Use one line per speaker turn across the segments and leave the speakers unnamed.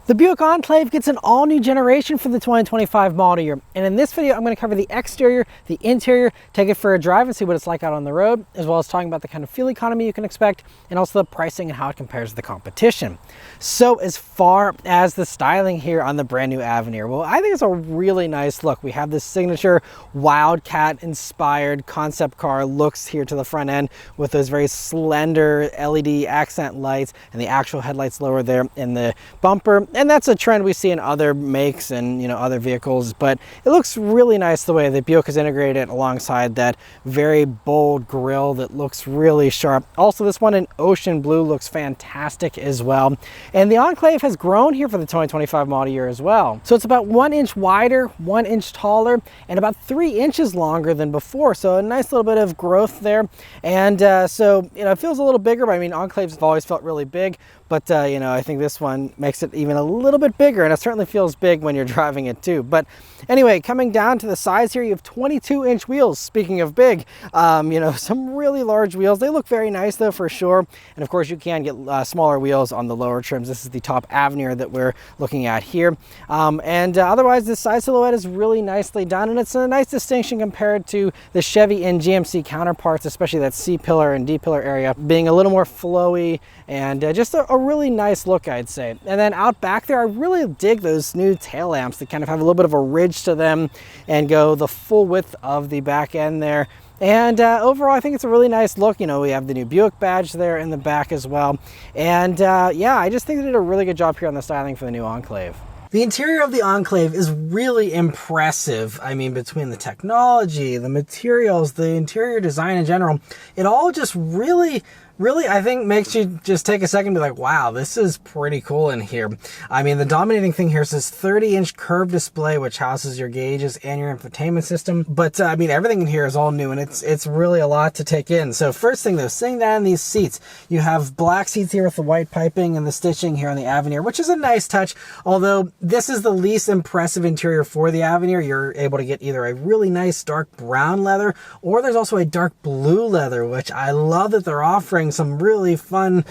The Buick Enclave gets an all-new generation for the 2025 model year, and in this video I'm going to cover the exterior, the interior, take it for a drive and see what it's like out on the road, as well as talking about the kind of fuel economy you can expect, and also the pricing and how it compares to the competition. So as far as the styling here on the brand new Avenir, well, I think it's a really nice look. We have this signature Wildcat-inspired concept car looks here to the front end with those very slender LED accent lights and the actual headlights lower there in the bumper. And that's a trend we see in other makes and other vehicles, but it looks really nice the way that Buick has integrated it alongside that very bold grille that looks really sharp. Also, this one in ocean blue looks fantastic as well. And the Enclave has grown here for the 2025 model year as well. So it's about 1 inch wider, 1 inch taller, and about 3 inches longer than before. So a nice little bit of growth there. And so it feels a little bigger, but I mean, Enclaves have always felt really big. But, I think this one makes it even a little bit bigger, and it certainly feels big when you're driving it too. But anyway, coming down to the sides here, you have 22-inch wheels. Speaking of big, some really large wheels. They look very nice though, for sure. And of course, you can get smaller wheels on the lower trims. This is the top Avenir that we're looking at here. Otherwise, this side silhouette is really nicely done, and it's a nice distinction compared to the Chevy and GMC counterparts, especially that C-pillar and D-pillar area being a little more flowy and just a really nice look, I'd say. And then out back there, I really dig those new tail lamps that kind of have a little bit of a ridge to them and go the full width of the back end there. And overall, I think it's a really nice look. We have the new Buick badge there in the back as well. And yeah, I just think they did a really good job here on the styling for the new Enclave. The interior of the Enclave is really impressive. I mean, between the technology, the materials, the interior design in general, it all just really, I think makes you just take a second and be like, wow, this is pretty cool in here. I mean, the dominating thing here is this 30-inch curved display, which houses your gauges and your infotainment system. But I mean, everything in here is all new, and it's really a lot to take in. So first thing though, sitting down in these seats, you have black seats here with the white piping and the stitching here on the Avenir, which is a nice touch. Although this is the least impressive interior for the Avenir. You're able to get either a really nice dark brown leather, or there's also a dark blue leather, which I love that they're offering some really fun,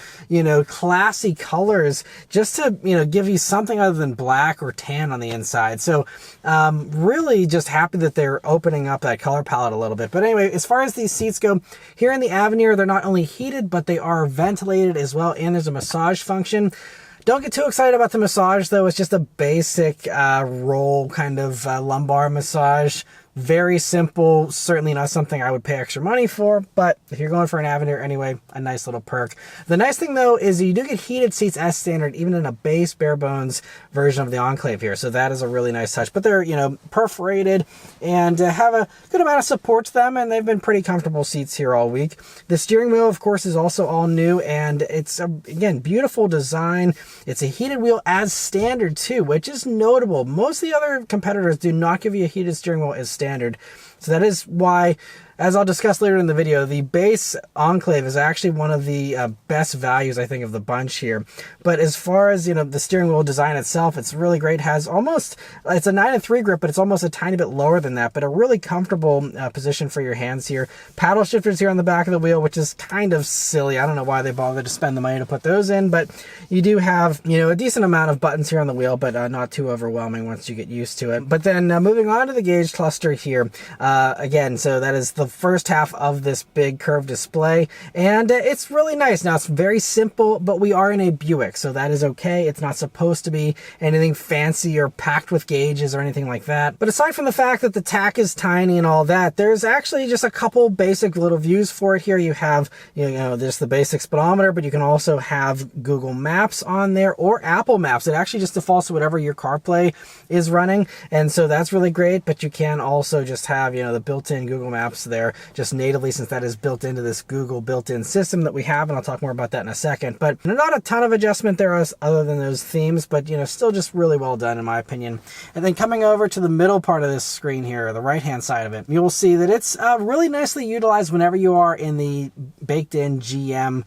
classy colors just to, give you something other than black or tan on the inside. So really just happy that they're opening up that color palette a little bit. But anyway, as far as these seats go, here in the Avenir, they're not only heated, but they are ventilated as well, and there's a massage function. Don't get too excited about the massage though. It's just a basic roll kind of lumbar massage. Very simple, certainly not something I would pay extra money for, but if you're going for an Avenir anyway, a nice little perk. The nice thing though is you do get heated seats as standard, even in a base bare bones version of the Enclave here. So that is a really nice touch, but they're, perforated and have a good amount of support to them, and they've been pretty comfortable seats here all week. The steering wheel, of course, is also all new, and it's, again, beautiful design. It's a heated wheel as standard too, which is notable. Most of the other competitors do not give you a heated steering wheel as standard. So that is why, as I'll discuss later in the video, the base Enclave is actually one of the best values, I think, of the bunch here. But as far as, the steering wheel design itself, it's really great. It has it's a 9-3 grip, but it's almost a tiny bit lower than that, but a really comfortable position for your hands here. Paddle shifters here on the back of the wheel, which is kind of silly. I don't know why they bothered to spend the money to put those in, but you do have, a decent amount of buttons here on the wheel, but not too overwhelming once you get used to it. But then moving on to the gauge cluster here, again, so that is the first half of this big curved display, and it's really nice. Now, it's very simple, but we are in a Buick, so that is okay. It's not supposed to be anything fancy or packed with gauges or anything like that. But aside from the fact that the tack is tiny and all that, there's actually just a couple basic little views for it here. You have, just the basic speedometer, but you can also have Google Maps on there or Apple Maps. It actually just defaults to whatever your CarPlay is running, and so that's really great. But you can also just have, the built-in Google Maps there just natively, since that is built into this Google built-in system that we have, and I'll talk more about that in a second. But not a ton of adjustment there other than those themes, but still just really well done in my opinion. And then coming over to the middle part of this screen here, the right-hand side of it, you will see that it's really nicely utilized whenever you are in the baked-in GM,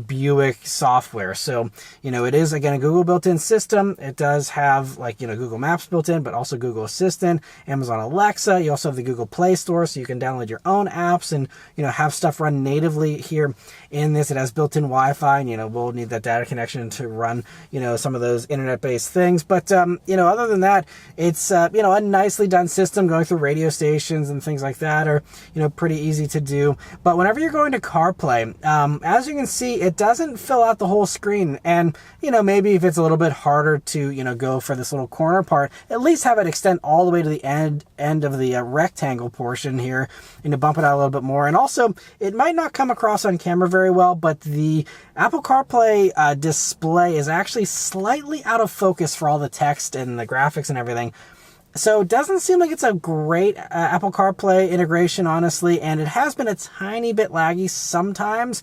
Buick software. So, it is, again, a Google built-in system. It does have, Google Maps built in, but also Google Assistant, Amazon Alexa. You also have the Google Play Store, so you can download your own phone apps and, you know, have stuff run natively here in this. It has built-in Wi-Fi, and, you know, we'll need that data connection to run, you know, some of those internet-based things. But, you know, other than that, it's, you know, a nicely done system. Going through radio stations and things like that are, you know, pretty easy to do. But whenever you're going to CarPlay, as you can see, it doesn't fill out the whole screen. And, you know, maybe if it's a little bit harder to, you know, go for this little corner part, at least have it extend all the way to the end of the rectangle portion here, and to bump it out a little bit more. And also, it might not come across on camera very well, but the Apple CarPlay display is actually slightly out of focus for all the text and the graphics and everything. So it doesn't seem like it's a great Apple CarPlay integration, honestly, and it has been a tiny bit laggy sometimes.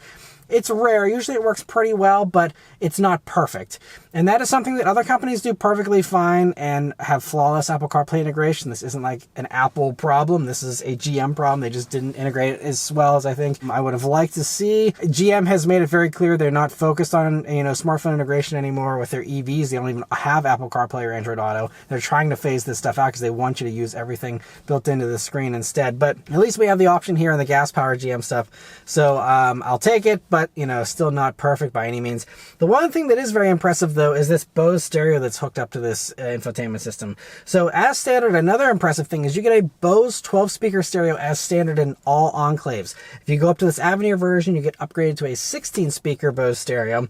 It's rare. Usually it works pretty well, but it's not perfect. And that is something that other companies do perfectly fine and have flawless Apple CarPlay integration. This isn't like an Apple problem. This is a GM problem. They just didn't integrate it as well as I think I would have liked to see. GM has made it very clear they're not focused on, you know, smartphone integration anymore with their EVs. They don't even have Apple CarPlay or Android Auto. They're trying to phase this stuff out because they want you to use everything built into the screen instead. But at least we have the option here on the gas-powered GM stuff. So I'll take it, but, you know, still not perfect by any means. The one thing that is very impressive, though, is this Bose stereo that's hooked up to this infotainment system. So as standard, another impressive thing is you get a Bose 12-speaker stereo as standard in all Enclaves. If you go up to this Avenir version, you get upgraded to a 16-speaker Bose stereo.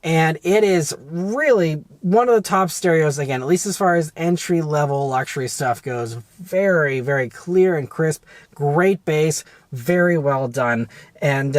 And it is really one of the top stereos, again, at least as far as entry-level luxury stuff goes. Very, very clear and crisp. Great bass. Very well done. And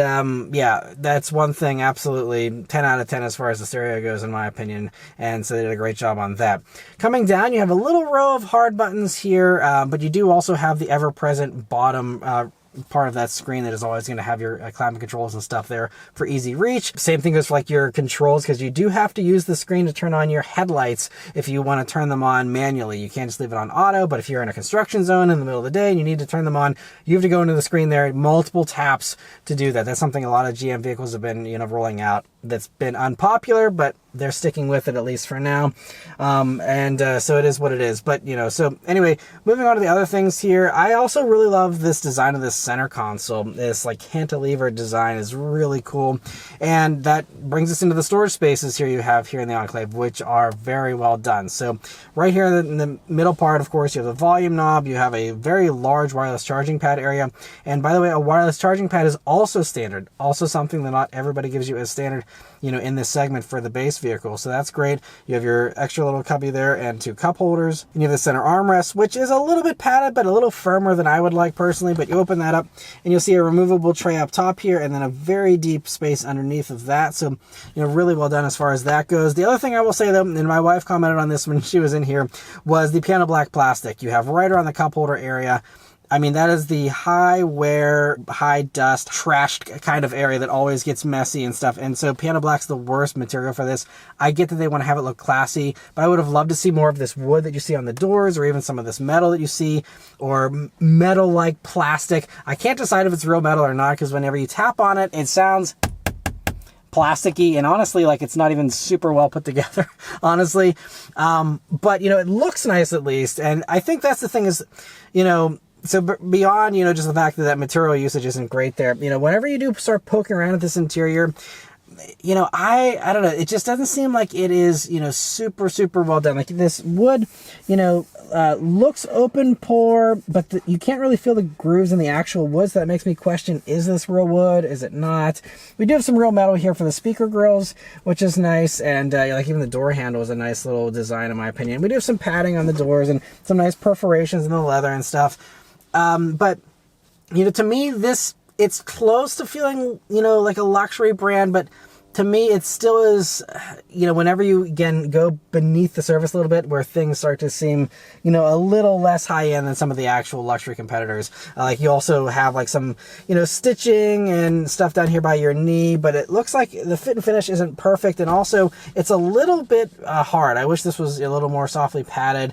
yeah, that's one thing, absolutely 10 out of 10 as far as the stereo goes, in my opinion. And so they did a great job on that. Coming down, you have a little row of hard buttons here, but you do also have the ever-present bottom part of that screen that is always going to have your climate controls and stuff there for easy reach. Same thing goes for like your controls, because you do have to use the screen to turn on your headlights if you want to turn them on manually. You can't just leave it on auto, but if you're in a construction zone in the middle of the day and you need to turn them on, you have to go into the screen there, multiple taps to do that. That's something a lot of GM vehicles have been, you know, rolling out. That's been unpopular, but they're sticking with it, at least for now. So it is what it is. But, you know, so anyway, moving on to the other things here. I also really love this design of this center console. This like cantilever design is really cool. And that brings us into the storage spaces here you have here in the Enclave, which are very well done. So right here in the middle part, of course, you have the volume knob. You have a very large wireless charging pad area. And by the way, a wireless charging pad is also standard. Also something that not everybody gives you as standard, you know, in this segment for the base vehicle. So that's great. You have your extra little cubby there and 2 cup holders. And you have the center armrest, which is a little bit padded, but a little firmer than I would like personally. But you open that up and you'll see a removable tray up top here and then a very deep space underneath of that. So, you know, really well done as far as that goes. The other thing I will say though, and my wife commented on this when she was in here, was the piano black plastic you have right around the cup holder area. I mean, that is the high wear, high dust, trashed kind of area that always gets messy and stuff. And so piano black's the worst material for this. I get that they want to have it look classy, but I would have loved to see more of this wood that you see on the doors, or even some of this metal that you see, or metal-like plastic. I can't decide if it's real metal or not, because whenever you tap on it, it sounds plasticky, and honestly, like, it's not even super well put together, honestly. But, you know, it looks nice at least. And I think that's the thing is, you know, so beyond, you know, just the fact that that material usage isn't great there, you know, whenever you do start poking around at this interior, you know, I don't know, it just doesn't seem like it is, you know, super well done. Like this wood, you know, looks open pore, but you can't really feel the grooves in the actual wood. So that makes me question, is this real wood? Is it not? We do have some real metal here for the speaker grills, which is nice. And like even the door handle is a nice little design in my opinion. We do have some padding on the doors and some nice perforations in the leather and stuff. But, you know, to me, it's close to feeling, you know, like a luxury brand, but to me, it still is, you know, whenever you, again, go beneath the surface a little bit, where things start to seem, you know, a little less high-end than some of the actual luxury competitors. Like, you also have, like, some, you know, stitching and stuff down here by your knee, but it looks like the fit and finish isn't perfect, and also, it's a little bit hard. I wish this was a little more softly padded.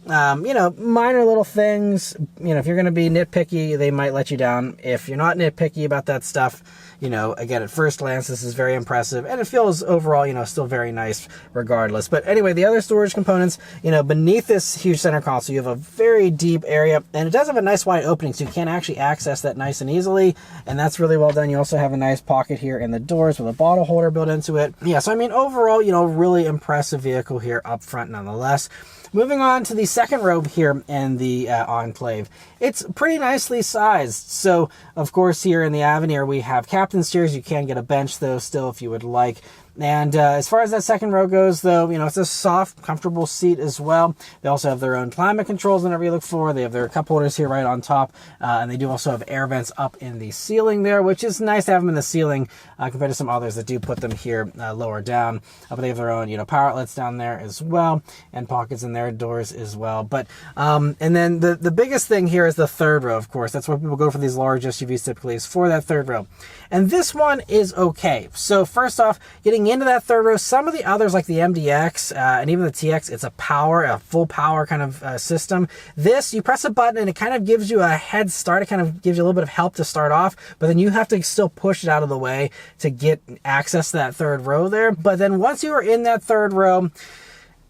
You know, minor little things. You know, if you're going to be nitpicky, they might let you down. If you're not nitpicky about that stuff, you know, again, at first glance, this is very impressive, and it feels overall, you know, still very nice regardless. But anyway, the other storage components, you know, beneath this huge center console, you have a very deep area, and it does have a nice wide opening, so you can actually access that nice and easily, and that's really well done. You also have a nice pocket here in the doors with a bottle holder built into it. Yeah, so I mean, overall, you know, really impressive vehicle here up front nonetheless. Moving on to the second row here in the Enclave. It's pretty nicely sized. So, of course, here in the Avenir, we have captain's chairs. You can get a bench, though, still, if you would like. And as far as that second row goes, though, you know, it's a soft, comfortable seat as well. They also have their own climate controls whenever you look for. They have their cup holders here right on top. And they do also have air vents up in the ceiling there, which is nice to have them in the ceiling compared to some others that do put them here lower down. But they have their own, you know, power outlets down there as well, and pockets in their doors as well. But and then the biggest thing here is the third row, of course. That's where people go for these large SUVs typically, is for that third row. And this one is okay. So first off, getting into that third row, some of the others like the MDX and even the TX, it's a full power kind of system. This, you press a button and it kind of gives you a head start. It kind of gives you a little bit of help to start off, but then you have to still push it out of the way to get access to that third row there. But then once you are in that third row,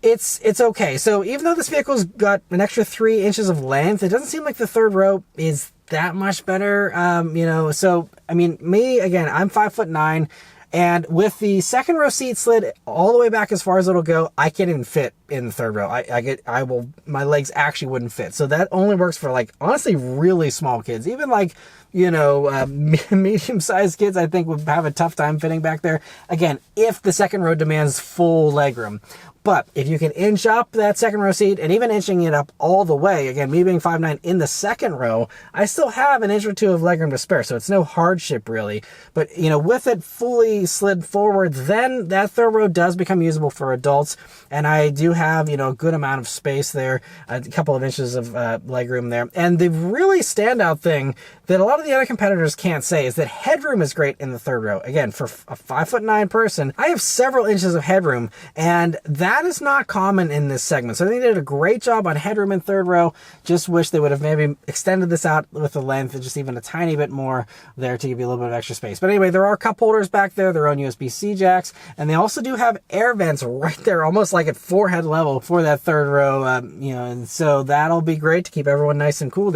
it's okay. So even though this vehicle's got an extra 3 inches of length, it doesn't seem like the third row is that much better. You know, so I mean, me, again, I'm 5'9", and with the second row seat slid all the way back as far as it'll go, I can't even fit in the third row. My legs actually wouldn't fit. So that only works for, like, honestly, really small kids. Even like, you know, medium-sized kids, I think, would have a tough time fitting back there. Again, if the second row demands full legroom. But if you can inch up that second row seat, and even inching it up all the way, again, me being 5'9", in the second row, I still have an inch or two of legroom to spare, so it's no hardship really. But, you know, with it fully slid forward, then that third row does become usable for adults, and I do have, you know, a good amount of space there, a couple of inches of legroom there. And the really standout thing that a lot of the other competitors can't say is that headroom is great in the third row. Again, for a 5'9" person, I have several inches of headroom, and that is not common in this segment. So I think they did a great job on headroom in third row. Just wish they would have maybe extended this out with the length, just even a tiny bit more there to give you a little bit of extra space. But anyway, there are cup holders back there, their own USB-C jacks, and they also do have air vents right there, almost like at forehead level for that third row. You know, and so that'll be great to keep everyone nice and cool.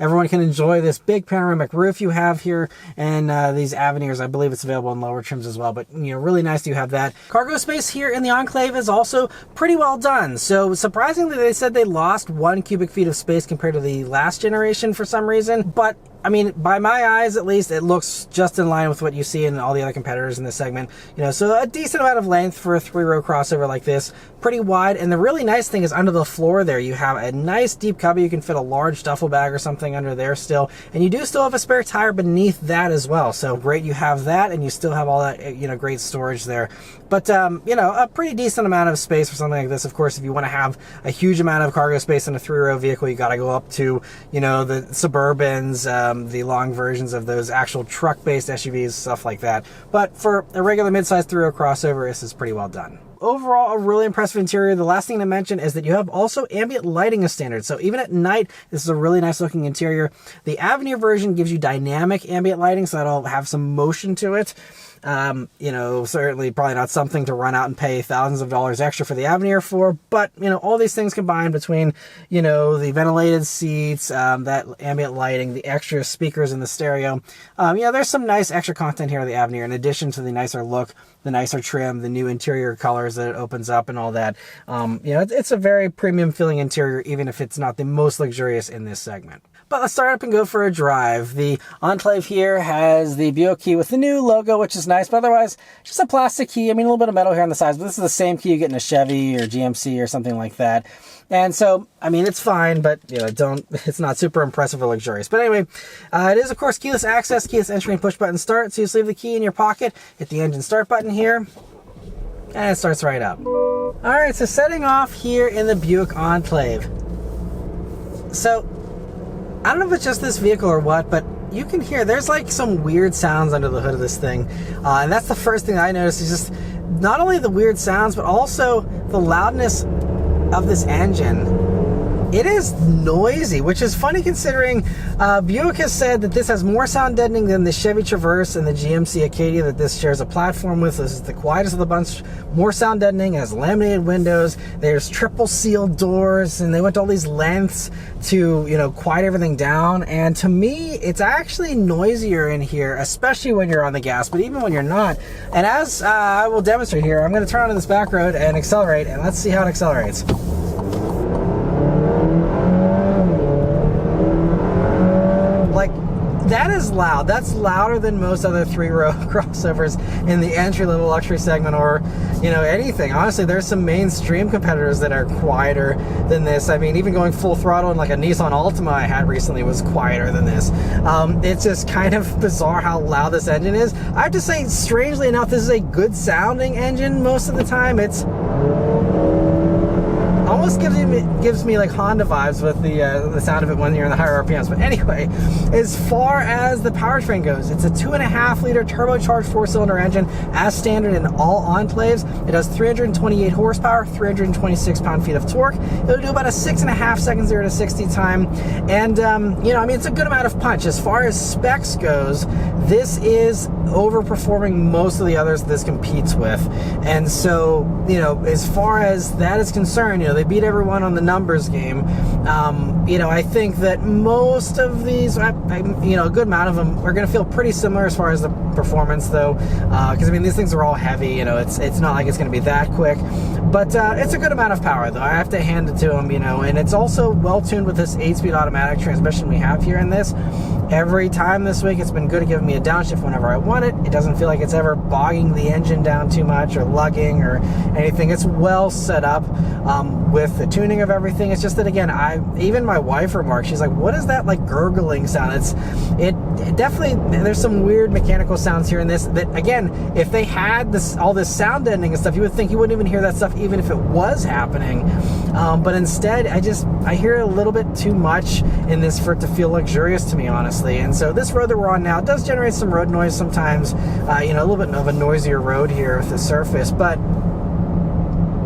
Everyone can enjoy this big panoramic roof you have here, and these Avenirs, I believe it's available in lower trims as well. But, you know, really nice to have that. Cargo space here in the Enclave is also pretty well done. So surprisingly, they said they lost 1 cubic feet of space compared to the last generation for some reason, but I mean, by my eyes at least, it looks just in line with what you see in all the other competitors in this segment. You know, so a decent amount of length for a 3-row crossover like this, pretty wide. And the really nice thing is under the floor there, you have a nice deep cubby. You can fit a large duffel bag or something under there still. And you do still have a spare tire beneath that as well. So great, you have that, and you still have all that, you know, great storage there. But, you know, a pretty decent amount of space for something like this. Of course, if you want to have a huge amount of cargo space in a 3-row vehicle, you got to go up to, you know, the Suburbans, the long versions of those actual truck-based SUVs, stuff like that. But for a regular mid-size 3-row crossover, this is pretty well done. Overall, a really impressive interior. The last thing to mention is that you have also ambient lighting as standard. So even at night, this is a really nice looking interior. The Avenir version gives you dynamic ambient lighting, so that'll have some motion to it. You know, certainly probably not something to run out and pay thousands of dollars extra for the Avenir for, but, you know, all these things combined between, you know, the ventilated seats, that ambient lighting, the extra speakers in the stereo, yeah, there's some nice extra content here at the Avenir, in addition to the nicer look, the nicer trim, the new interior colors that it opens up and all that. You know, it's a very premium feeling interior, even if it's not the most luxurious in this segment. But let's start up and go for a drive. The Enclave here has the Buick key with the new logo, which is nice, but otherwise just a plastic key. I mean, a little bit of metal here on the sides, but this is the same key you get in a Chevy or GMC or something like that. And so, I mean, it's fine, but, you know, it's not super impressive or luxurious. But anyway, it is, of course, keyless access, keyless entry, and push button start. So you just leave the key in your pocket, hit the engine start button here, and it starts right up. All right, so setting off here in the Buick Enclave. So, I don't know if it's just this vehicle or what, but you can hear there's like some weird sounds under the hood of this thing. And that's the first thing I noticed, is just not only the weird sounds, but also the loudness of this engine. It is noisy, which is funny considering Buick has said that this has more sound deadening than the Chevy Traverse and the GMC Acadia that this shares a platform with. This is the quietest of the bunch, more sound deadening, has laminated windows, there's triple sealed doors, and they went to all these lengths to, you know, quiet everything down. And to me, it's actually noisier in here, especially when you're on the gas, but even when you're not. And as I will demonstrate here, I'm going to turn onto this back road and accelerate, and let's see how it accelerates. That is loud. That's louder than most other three-row crossovers in the entry-level luxury segment, or, you know, anything. Honestly, there's some mainstream competitors that are quieter than this. I mean, even going full throttle in like a Nissan Altima I had recently was quieter than this. It's just kind of bizarre how loud this engine is. I have to say, strangely enough, this is a good-sounding engine most of the time. It's almost gives me like Honda vibes with the sound of it when you're in the higher RPMs. But anyway, as far as the powertrain goes, it's a 2.5 liter turbocharged 4-cylinder engine as standard in all Enclaves. It has 328 horsepower, 326 pound-feet of torque. It'll do about a 6.5 second 0 to 60 time. And you know, I mean, it's a good amount of punch. As far as specs goes, this is overperforming most of the others this competes with. And so, you know, as far as that is concerned, you know, they beat everyone on the numbers game. You know, I think that most of these, you know, a good amount of them are going to feel pretty similar as far as the performance, though, because I mean, these things are all heavy. You know, it's not like it's going to be that quick, but it's a good amount of power, though. I have to hand it to them, you know, and it's also well tuned with this 8-speed automatic transmission we have here in this. Every time this week, it's been good at giving me a downshift whenever I want it. It doesn't feel like it's ever bogging the engine down too much or lugging or anything. It's well set up with the tuning of everything. It's just that, again, even my wife remarked, she's like, what is that like gurgling sound? It definitely, there's some weird mechanical sounds here in this that, again, if they had all this sound deadening and stuff, you would think you wouldn't even hear that stuff even if it was happening. But instead, I hear a little bit too much in this for it to feel luxurious to me, honestly. And so this road that we're on now does generate some road noise sometimes, you know, a little bit of a noisier road here with the surface, but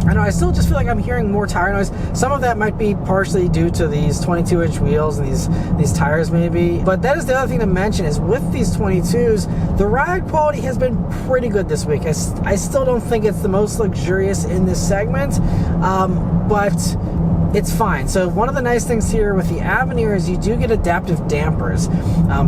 I know I still just feel like I'm hearing more tire noise. Some of that might be partially due to these 22-inch wheels and these tires maybe. But that is the other thing to mention, is with these 22s, the ride quality has been pretty good this week. I still don't think it's the most luxurious in this segment, but it's fine. So one of the nice things here with the Avenir is you do get adaptive dampers.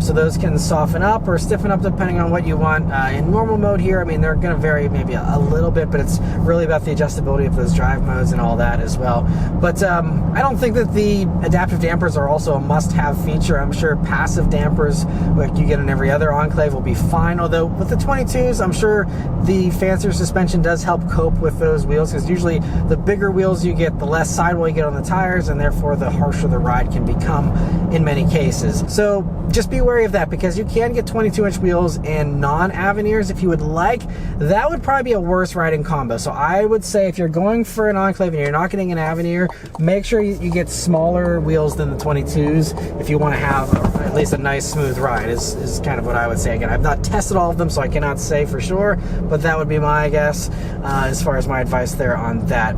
So those can soften up or stiffen up depending on what you want. In normal mode here, I mean, they're going to vary maybe a little bit, but it's really about the adjustability of those drive modes and all that as well. But I don't think that the adaptive dampers are also a must-have feature. I'm sure passive dampers, like you get in every other Enclave, will be fine. Although with the 22s, I'm sure the fancier suspension does help cope with those wheels, because usually the bigger wheels you get, the less sidewall you get on the tires, and therefore the harsher the ride can become in many cases. So just be wary of that, because you can get 22-inch wheels in non-Avenirs if you would like. That would probably be a worse riding combo. So I would say if you're going for an Enclave and you're not getting an Avenir, make sure you get smaller wheels than the 22s if you want to have at least a nice smooth ride, is kind of what I would say. Again, I've not tested all of them, so I cannot say for sure, but that would be my guess as far as my advice there on that.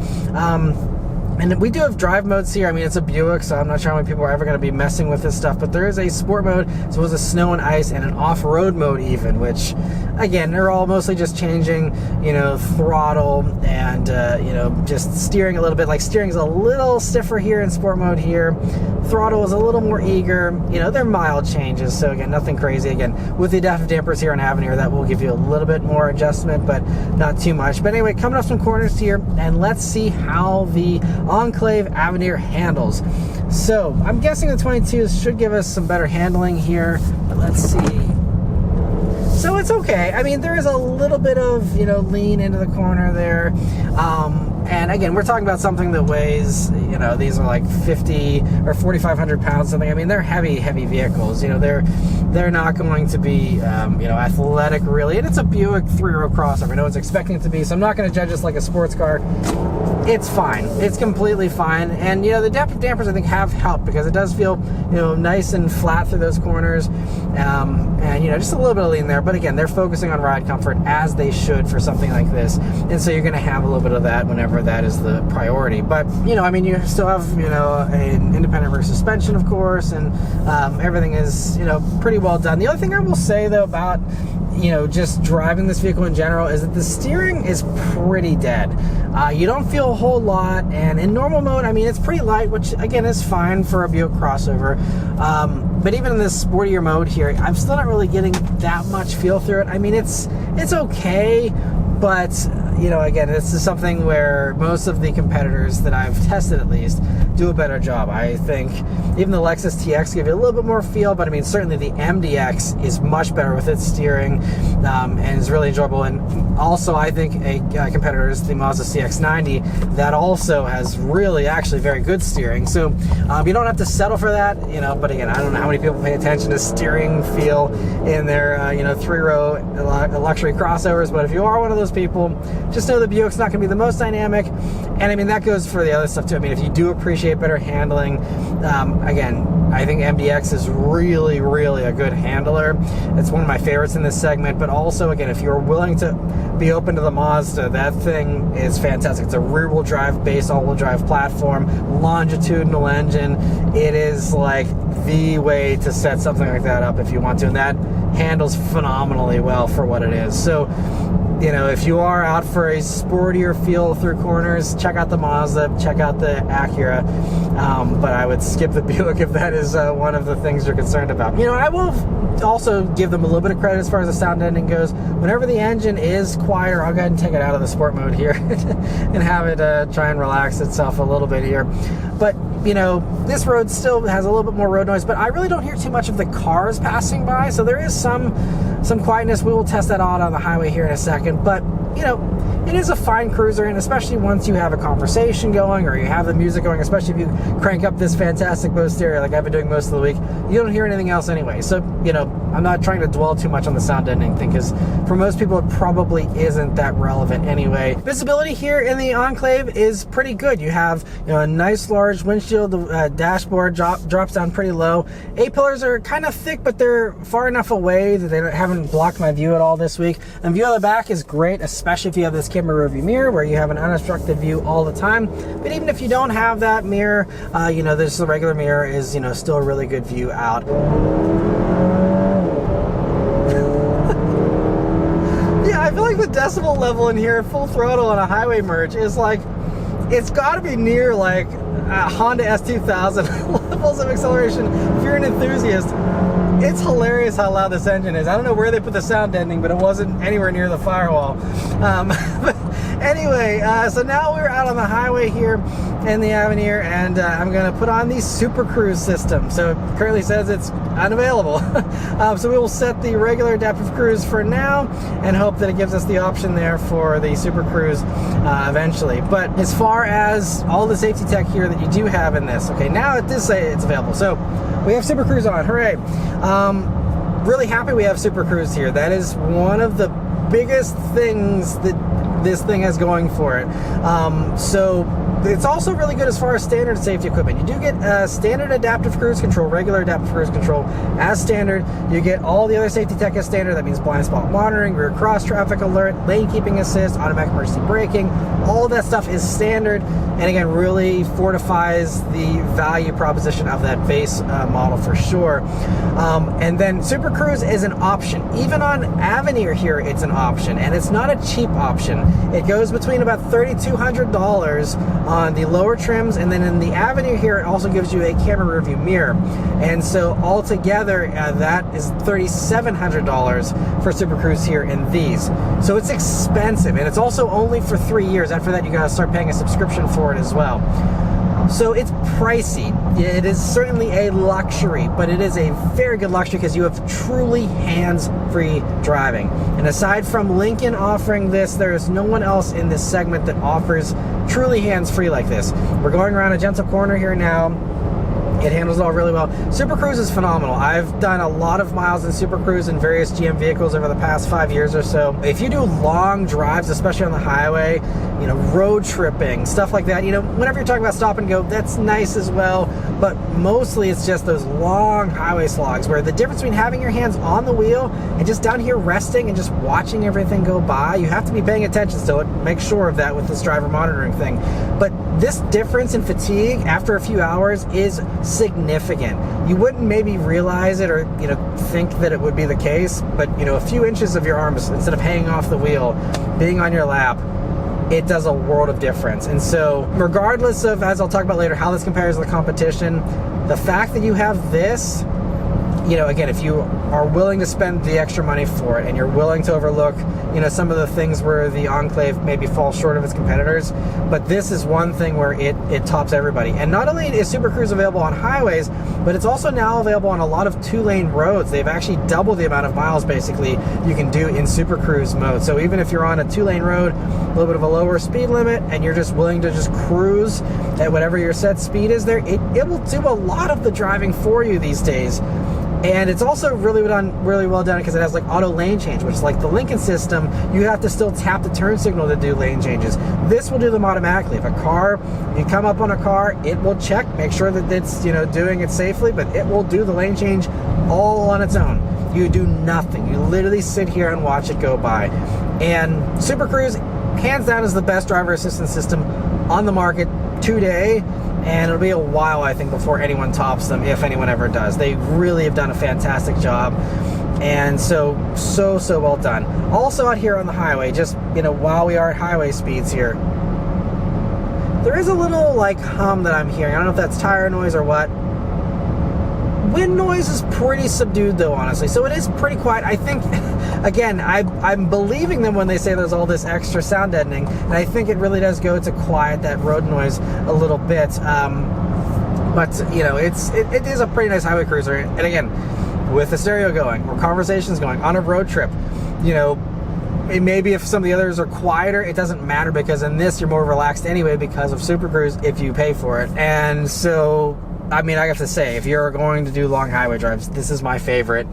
And we do have drive modes here. I mean, it's a Buick, so I'm not sure how many people are ever going to be messing with this stuff, but there is a sport mode, as well as a snow and ice, and an off-road mode even, which, again, they're all mostly just changing, you know, throttle and, you know, just steering a little bit. Like, steering is a little stiffer here in sport mode here. Throttle is a little more eager. You know, they're mild changes, so again, nothing crazy. Again, with the adaptive dampers here on Avenir, that will give you a little bit more adjustment, but not too much. But anyway, coming off some corners here, and let's see how the Enclave Avenir handles. So I'm guessing the 22s should give us some better handling here, but let's see. So it's okay. I mean, there is a little bit of, you know, lean into the corner there. And again, we're talking about something that weighs, you know, these are like 50 or 4,500 pounds, something. I mean, they're heavy vehicles. You know, they're not going to be, you know, athletic really. And it's a Buick 3-row crossover. No one's expecting it to be, so I'm not going to judge this like a sports car. It's fine. It's completely fine. And, you know, the adaptive dampers, I think, have helped, because it does feel, you know, nice and flat through those corners. And, you know, just a little bit of lean there. But again, they're focusing on ride comfort, as they should for something like this. And so you're going to have a little bit of that whenever whenever that is the priority. But, you know, I mean, you still have, you know, an independent rear suspension, of course, and everything is, you know, pretty well done. The other thing I will say, though, about, you know, just driving this vehicle in general is that the steering is pretty dead. You don't feel a whole lot, and in normal mode, I mean, it's pretty light, which again is fine for a Buick crossover. But even in this sportier mode here, I'm still not really getting that much feel through it. I mean, it's okay, but you know, again, this is something where most of the competitors that I've tested, at least, do a better job. I think even the Lexus TX give you a little bit more feel, but I mean, certainly the MDX is much better with its steering, and is really enjoyable. And also, I think a competitor is the Mazda CX-90 that also has really, actually very good steering. So you don't have to settle for that, you know. But again, I don't know how many people pay attention to steering feel in their you know, 3-row luxury crossovers. But if you are one of those people, just know the Buick's not going to be the most dynamic. And I mean, that goes for the other stuff too. I mean, if you do appreciate better handling, again, I think MDX is really, really a good handler. It's one of my favorites in this segment. But also, again, if you're willing to be open to the Mazda, that thing is fantastic. It's a rear-wheel drive based all-wheel drive platform, longitudinal engine. It is like the way to set something like that up if you want to, and that handles phenomenally well for what it is. So, you know, if you are out for a sportier feel through corners, check out the Mazda, check out the Acura, but I would skip the Buick if that is one of the things you're concerned about. You know, I will also give them a little bit of credit as far as the sound ending goes. Whenever the engine is quieter, I'll go ahead and take it out of the sport mode here and have it try and relax itself a little bit here. But, you know, this road still has a little bit more road noise, but I really don't hear too much of the cars passing by, so there is some quietness. We will test that out on the highway here in a second, but, you know, it is a fine cruiser, and especially once you have a conversation going or you have the music going, especially if you crank up this fantastic Bose stereo like I've been doing most of the week, you don't hear anything else anyway. So, you know, I'm not trying to dwell too much on the sound ending thing, because for most people it probably isn't that relevant anyway. Visibility here in the Enclave is pretty good. You have, you know, a nice large windshield. The dashboard drops down pretty low. A-pillars are kind of thick, but they're far enough away that they haven't blocked my view at all this week. And view of the back is great, especially if you have this camera rear view mirror where you have an unobstructed view all the time. But even if you don't have that mirror, you know, this the regular mirror is, you know, still a really good view out. Yeah, I feel like the decibel level in here, full throttle on a highway merge, is like, it's got to be near like Honda S2000 levels of acceleration. If you're an enthusiast, it's hilarious how loud this engine is. I don't know where they put the sound ending, but it wasn't anywhere near the firewall. But anyway, so now we're out on the highway here in the Avenir, and I'm going to put on the SuperCruise system. So it currently says it's unavailable. So we will set the regular adaptive cruise for now and hope that it gives us the option there for the SuperCruise eventually. But as far as all the safety tech here that you do have in this, okay, now it does say it's available. So we have SuperCruise on, hooray. Really happy we have SuperCruise here. That is one of the biggest things that this thing has going for it. So it's also really good as far as standard safety equipment. You do get standard adaptive cruise control, regular adaptive cruise control as standard. You get all the other safety tech as standard. That means blind spot monitoring, rear cross traffic alert, lane keeping assist, automatic emergency braking. All of that stuff is standard, and again, really fortifies the value proposition of that base model for sure. And then SuperCruise is an option. Even on Avenir here, it's an option, and it's not a cheap option. It goes between about $3,200 on the lower trims, and then in the Avenir here, it also gives you a camera rear view mirror. And so altogether, that is $3,700 for SuperCruise here in these. So it's expensive, and it's also only for 3 years. After that, you gotta start paying a subscription for it as well. So it's pricey. It is certainly a luxury, but it is a very good luxury because you have truly hands-free driving. And aside from Lincoln offering this, there is no one else in this segment that offers truly hands-free like this. We're going around a gentle corner here now, It handles it all really well. SuperCruise is phenomenal. I've done a lot of miles in SuperCruise in various GM vehicles over the past 5 years or so. If you do long drives, especially on the highway, you know, road tripping, stuff like that, you know, whenever you're talking about stop and go, that's nice as well. But mostly it's just those long highway slogs where the difference between having your hands on the wheel and just down here resting and just watching everything go by, you have to be paying attention to it. Make sure of that with this driver monitoring thing. But this difference in fatigue after a few hours is significant. You wouldn't maybe realize it or, you know, think that it would be the case, but, you know, a few inches of your arms, instead of hanging off the wheel, being on your lap, it does a world of difference. And so regardless of, as I'll talk about later, how this compares to the competition, the fact that you have this, you know, again, if you are willing to spend the extra money for it and you're willing to overlook, you know, some of the things where the Enclave maybe falls short of its competitors, but this is one thing where it tops everybody. And not only is SuperCruise available on highways, but it's also now available on a lot of 2-lane roads. They've actually doubled the amount of miles, basically, you can do in SuperCruise mode. So even if you're on a 2-lane road, a little bit of a lower speed limit, and you're just willing to just cruise at whatever your set speed is there, it will do a lot of the driving for you these days. And it's also really well done because it has like auto lane change, which is like the Lincoln system. You have to still tap the turn signal to do lane changes. This will do them automatically. If you come up on a car, it will check, make sure that it's, you know, doing it safely, but it will do the lane change all on its own. You do nothing. You literally sit here and watch it go by. And SuperCruise, hands down, is the best driver assistance system on the market today. And it'll be a while, I think, before anyone tops them, if anyone ever does. They really have done a fantastic job. And so well done. Also out here on the highway, just, you know, while we are at highway speeds here, there is a little, like, hum that I'm hearing. I don't know if that's tire noise or what. Wind noise is pretty subdued, though, honestly. So it is pretty quiet. I think, again, I'm believing them when they say there's all this extra sound deadening, and I think it really does go to quiet that road noise a little bit. But, you know, it is a pretty nice highway cruiser. And again, with the stereo going, or conversations going on a road trip, you know, maybe if some of the others are quieter, it doesn't matter, because in this you're more relaxed anyway because of SuperCruise if you pay for it. And so, I mean, I have to say, if you're going to do long highway drives, this is my favorite.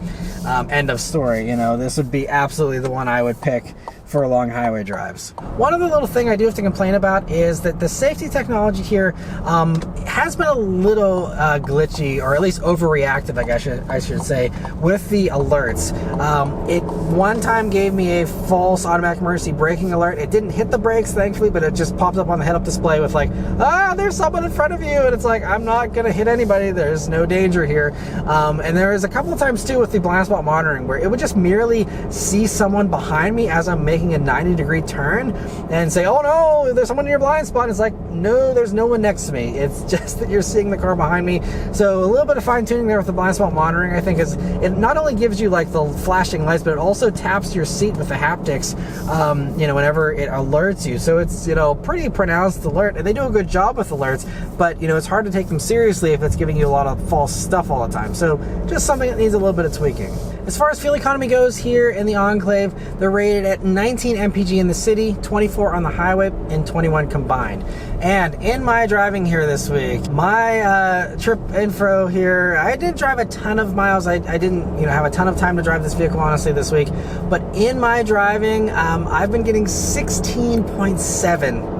End of story. You know, this would be absolutely the one I would pick for long highway drives. One other little thing I do have to complain about is that the safety technology here has been a little glitchy, or at least overreactive, I should say, with the alerts. It one time gave me a false automatic emergency braking alert. It didn't hit the brakes, thankfully, but it just popped up on the head-up display with like, there's someone in front of you, and it's like, I'm not gonna hit anybody, there's no danger here. And there was a couple of times too with the blind spot monitoring where it would just merely see someone behind me as I'm making a 90-degree turn and say, oh no, there's someone in your blind spot. And it's like, no, there's no one next to me. It's just that you're seeing the car behind me. So a little bit of fine tuning there with the blind spot monitoring, I think, is it not only gives you like the flashing lights, but it also taps your seat with the haptics, you know, whenever it alerts you. So it's, you know, pretty pronounced alert, and they do a good job with alerts, but, you know, it's hard to take them seriously if it's giving you a lot of false stuff all the time. So just something that needs a little bit of tweaking. As far as fuel economy goes here in the Enclave, they're rated at 19 mpg in the city, 24 on the highway, and 21 combined. And in my driving here this week, my trip info here, I didn't drive a ton of miles. I didn't, you know, have a ton of time to drive this vehicle, honestly, this week. But in my driving, I've been getting 16.7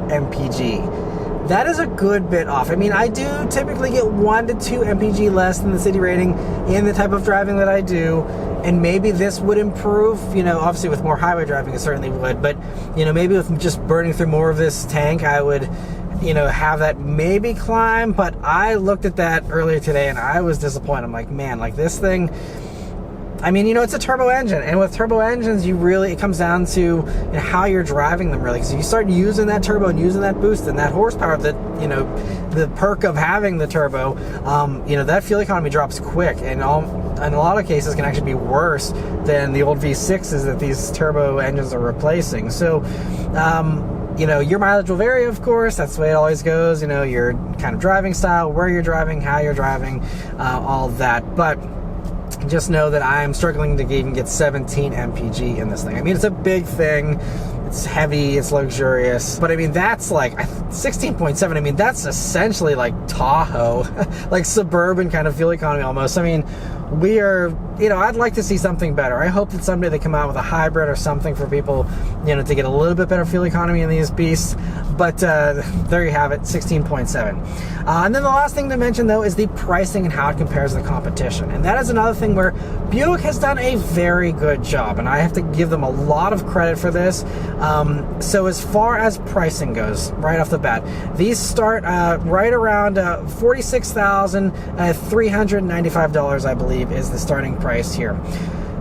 mpg. That is a good bit off. I mean, I do typically get 1 to 2 mpg less than the city rating in the type of driving that I do, and maybe this would improve, you know, obviously with more highway driving it certainly would, but, you know, maybe with just burning through more of this tank, I would, you know, have that maybe climb. But I looked at that earlier today and I was disappointed. I'm like, man, like this thing, I mean, you know, it's a turbo engine, and with turbo engines, it comes down to, you know, how you're driving them, really. So you start using that turbo and using that boost and that horsepower, that, you know, the perk of having the turbo, you know, that fuel economy drops quick, and in a lot of cases can actually be worse than the old V6s that these turbo engines are replacing. So, you know, your mileage will vary, of course. That's the way it always goes. You know, your kind of driving style, where you're driving, how you're driving, all that. But just know that I'm struggling to even get 17 mpg in this thing. I mean, it's a big thing. it's heavy, it's luxurious. But I mean, that's like 16.7. I mean, that's essentially like Tahoe, like suburban kind of fuel economy almost. I mean, we are, you know, I'd like to see something better. I hope that someday they come out with a hybrid or something for people, you know, to get a little bit better fuel economy in these beasts. But there you have it, 16.7. And then the last thing to mention, though, is the pricing and how it compares to the competition. And that is another thing where Buick has done a very good job, and I have to give them a lot of credit for this. So as far as pricing goes, right off the bat, these start right around $46,395, I believe, is the starting price here.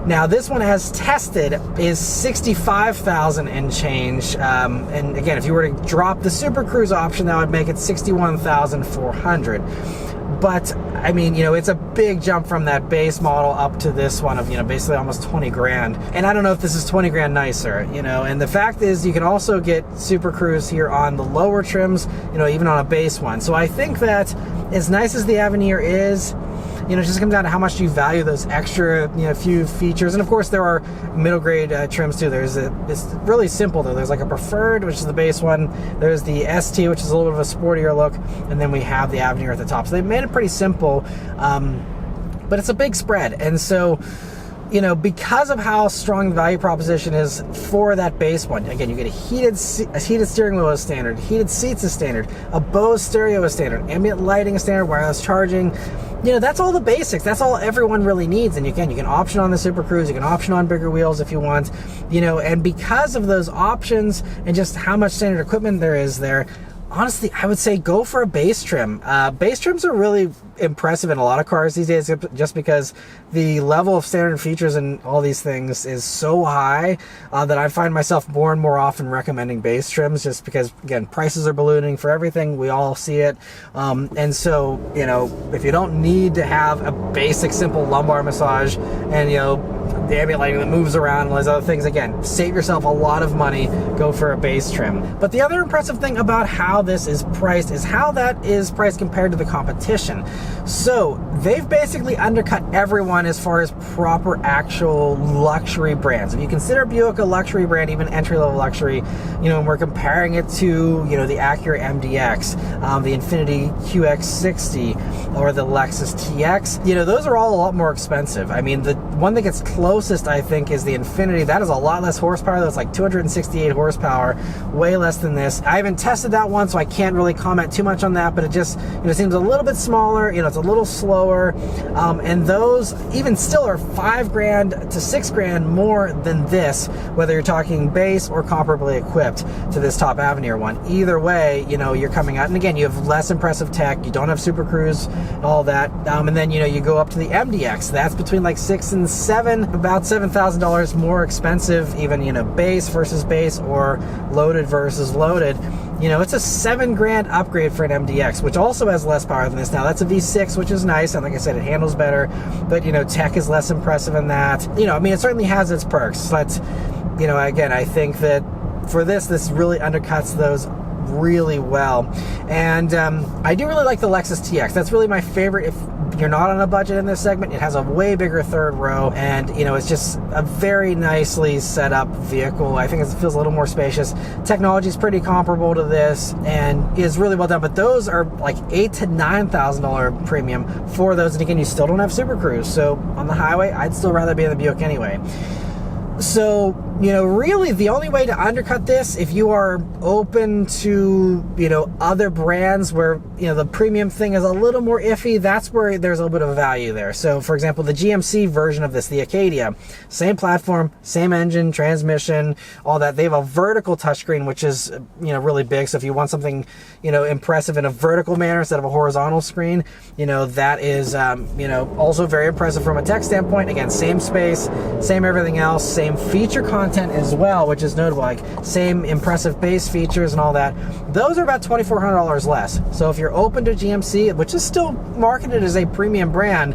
Now, this one, as tested, is $65,000 and change. And again, if you were to drop the SuperCruise option, that would make it $61,400. But I mean, you know, it's a big jump from that base model up to this one of, you know, basically almost 20 grand. And I don't know if this is 20 grand nicer, you know. And the fact is, you can also get SuperCruise here on the lower trims, you know, even on a base one. So I think that as nice as the Avenir is, you know, it just comes down to how much you value those extra, you know, few features. And of course, there are middle grade trims too. It's really simple though. There's like a Preferred, which is the base one. There's the ST, which is a little bit of a sportier look, and then we have the Avenir at the top. So they made it pretty simple, but it's a big spread. And so, you know, because of how strong the value proposition is for that base one, again, you get a heated steering wheel as standard, heated seats as standard, a Bose stereo as standard, ambient lighting as standard, wireless charging. You know, that's all the basics. That's all everyone really needs. And you can option on the SuperCruise, you can option on bigger wheels if you want, you know, and because of those options and just how much standard equipment there is there, honestly, I would say go for a base trim. Base trims are really impressive in a lot of cars these days, just because the level of standard features and all these things is so high that I find myself more and more often recommending base trims, just because, again, prices are ballooning for everything. We all see it. And so, you know, if you don't need to have a basic, simple lumbar massage and, you know, the ambient lighting that moves around and all those other things, again, save yourself a lot of money, go for a base trim. But the other impressive thing about how this is priced is how that is priced compared to the competition. So they've basically undercut everyone as far as proper actual luxury brands. If you consider Buick a luxury brand, even entry-level luxury, you know, and we're comparing it to, you know, the Acura MDX, the Infiniti QX60, or the Lexus TX, you know, those are all a lot more expensive. I mean, the one that gets closest, I think, is the Infiniti. That is a lot less horsepower. That's like 268 horsepower, way less than this. I haven't tested that one, so I can't really comment too much on that, but it just, you know, seems a little bit smaller, you know, it's a little slower, and those even still are $5,000 to $6,000 more than this, whether you're talking base or comparably equipped to this top Avenir one. Either way, you know, you're coming out, and again, you have less impressive tech, you don't have SuperCruise, all that, and then, you know, you go up to the MDX. That's between like $6,000 and $7,000, about $7,000 more expensive, even, you know, base versus base or loaded versus loaded. You know, it's a $7,000 upgrade for an MDX, which also has less power than this. Now, that's a V6, which is nice, and like I said, it handles better, but, you know, tech is less impressive in that. You know, I mean, it certainly has its perks, but, you know, again, I think that for this really undercuts those really well. And I do really like the Lexus TX. That's really my favorite. If you're not on a budget in this segment, it has a way bigger third row, and, you know, it's just a very nicely set up vehicle. I think it feels a little more spacious. Technology is pretty comparable to this and is really well done, but those are like $8,000 to $9,000 premium for those. And again, you still don't have SuperCruise, so on the highway, I'd still rather be in the Buick anyway. So, you know, really the only way to undercut this, if you are open to, you know, other brands where, you know, the premium thing is a little more iffy, that's where there's a little bit of value there. So, for example, the GMC version of this, the Acadia, same platform, same engine, transmission, all that. They have a vertical touchscreen, which is, you know, really big. So if you want something, you know, impressive in a vertical manner instead of a horizontal screen, you know, that is, you know, also very impressive from a tech standpoint. Again, same space, same everything else, same feature content as well, which is notable, like same impressive base features and all that. Those are about $2,400 less. So if you're open to GMC, which is still marketed as a premium brand,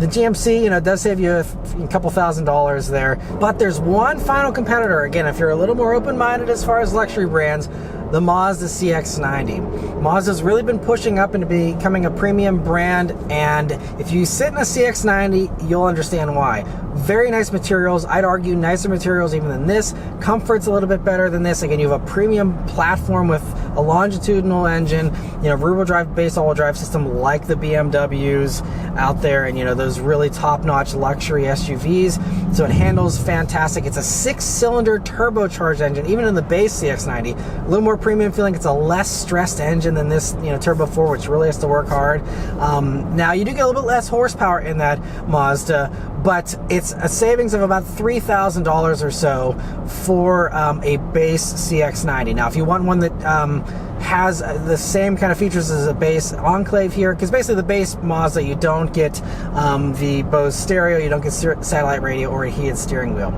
the GMC, you know, does save you a couple $1,000s there. But there's one final competitor. Again, if you're a little more open-minded as far as luxury brands, the Mazda CX-90. Mazda's really been pushing up into becoming a premium brand, and if you sit in a CX-90, you'll understand why. Very nice materials. I'd argue nicer materials even than this. Comfort's a little bit better than this. Again, you have a premium platform with a longitudinal engine, rear-wheel drive, base all-wheel drive system like the BMWs out there, and those really top-notch luxury SUVs. So it handles fantastic. It's a 6-cylinder turbocharged engine, even in the base CX-90. A little more premium feeling. It's a less stressed engine than this, Turbo 4, which really has to work hard. Now you do get a little bit less horsepower in that Mazda, but it's a savings of about $3,000 or so for a base CX-90. Now, if you want one that has the same kind of features as a base Enclave here, because basically the base Mazda, you don't get the Bose stereo, you don't get satellite radio or a heated steering wheel.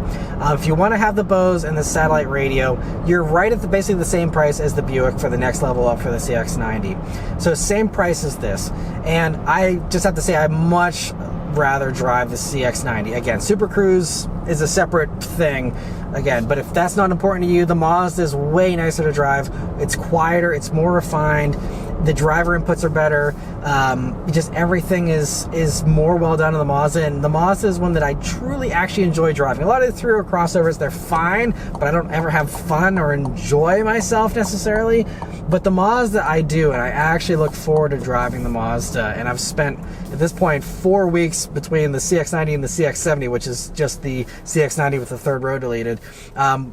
If you want to have the Bose and the satellite radio, you're right at basically the same price as the Buick for the next level up for the CX-90. So same price as this. And I just have to say, I much rather drive the CX-90. Again, SuperCruise is a separate thing, again, but if that's not important to you, the Mazda is way nicer to drive. It's quieter, it's more refined, the driver inputs are better, just everything is more well done on the Mazda, and the Mazda is one that I truly actually enjoy driving. A lot of the three-row crossovers, they're fine, but I don't ever have fun or enjoy myself necessarily. But the Mazda I do, and I actually look forward to driving the Mazda, and I've spent, at this point, 4 weeks between the CX-90 and the CX-70, which is just the CX-90 with the third row deleted.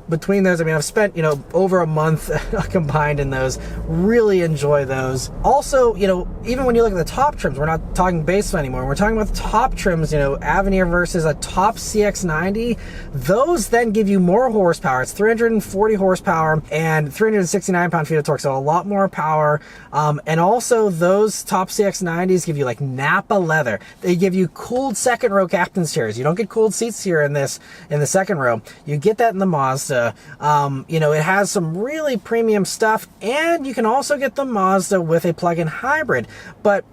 Between those, I've spent, over a month combined in those. Really enjoy those. Also, even when you look at the top trims, we're not talking base anymore. We're talking about the top trims, Avenir versus a top CX-90. Those then give you more horsepower. It's 340 horsepower and 369 pound-feet of torque, so a lot more power. And also, those top CX-90s give you like Napa leather. They give you cooled second row captain's chairs. You don't get cooled seats here in the second row. You get that in the Mazda. It has some really premium stuff, and you can also get the Mazda with a plug-in hybrid. But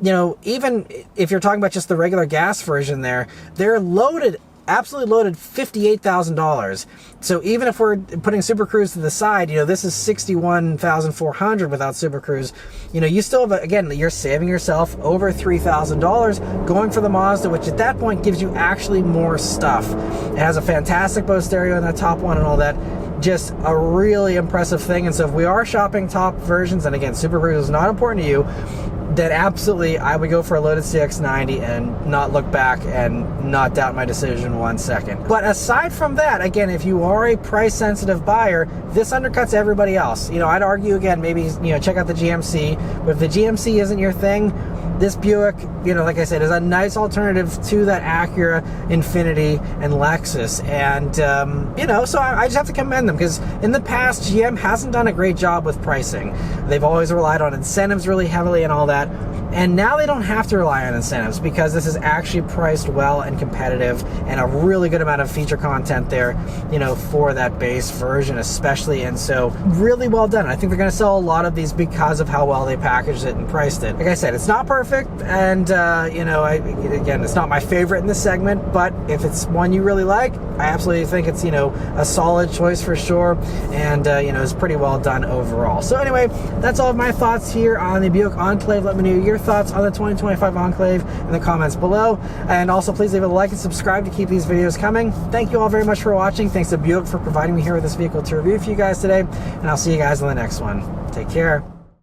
even if you're talking about just the regular gas version there, they're loaded, absolutely loaded, $58,000. So even if we're putting SuperCruise to the side, this is $61,400 without SuperCruise. You still have, again, you're saving yourself over $3,000 going for the Mazda, which at that point gives you actually more stuff. It has a fantastic Bose stereo in that top one and all that. Just a really impressive thing. And so if we are shopping top versions, and again, SuperCruise is not important to you, then absolutely I would go for a loaded CX-90 and not look back and not doubt my decision 1 second. But aside from that, again, if you are a price sensitive buyer, this undercuts everybody else. I'd argue, again, maybe check out the GMC, but if the GMC isn't your thing, this Buick, like I said, is a nice alternative to that Acura, Infiniti, and Lexus. And, so I just have to commend them, because in the past, GM hasn't done a great job with pricing. They've always relied on incentives really heavily and all that. And now they don't have to rely on incentives, because this is actually priced well and competitive, and a really good amount of feature content there, for that base version especially. And so really well done. I think they're going to sell a lot of these because of how well they packaged it and priced it. Like I said, it's not perfect, and again, it's not my favorite in this segment, but if it's one you really like, I absolutely think it's a solid choice for sure, and it's pretty well done overall. So anyway, that's all of my thoughts here on the Buick Enclave. Let me know your thoughts on the 2025 Enclave in the comments below, and also please leave a like and subscribe to keep these videos coming. Thank you all very much for watching. Thanks to Buick for providing me here with this vehicle to review for you guys today, and I'll see you guys on the next one. Take care.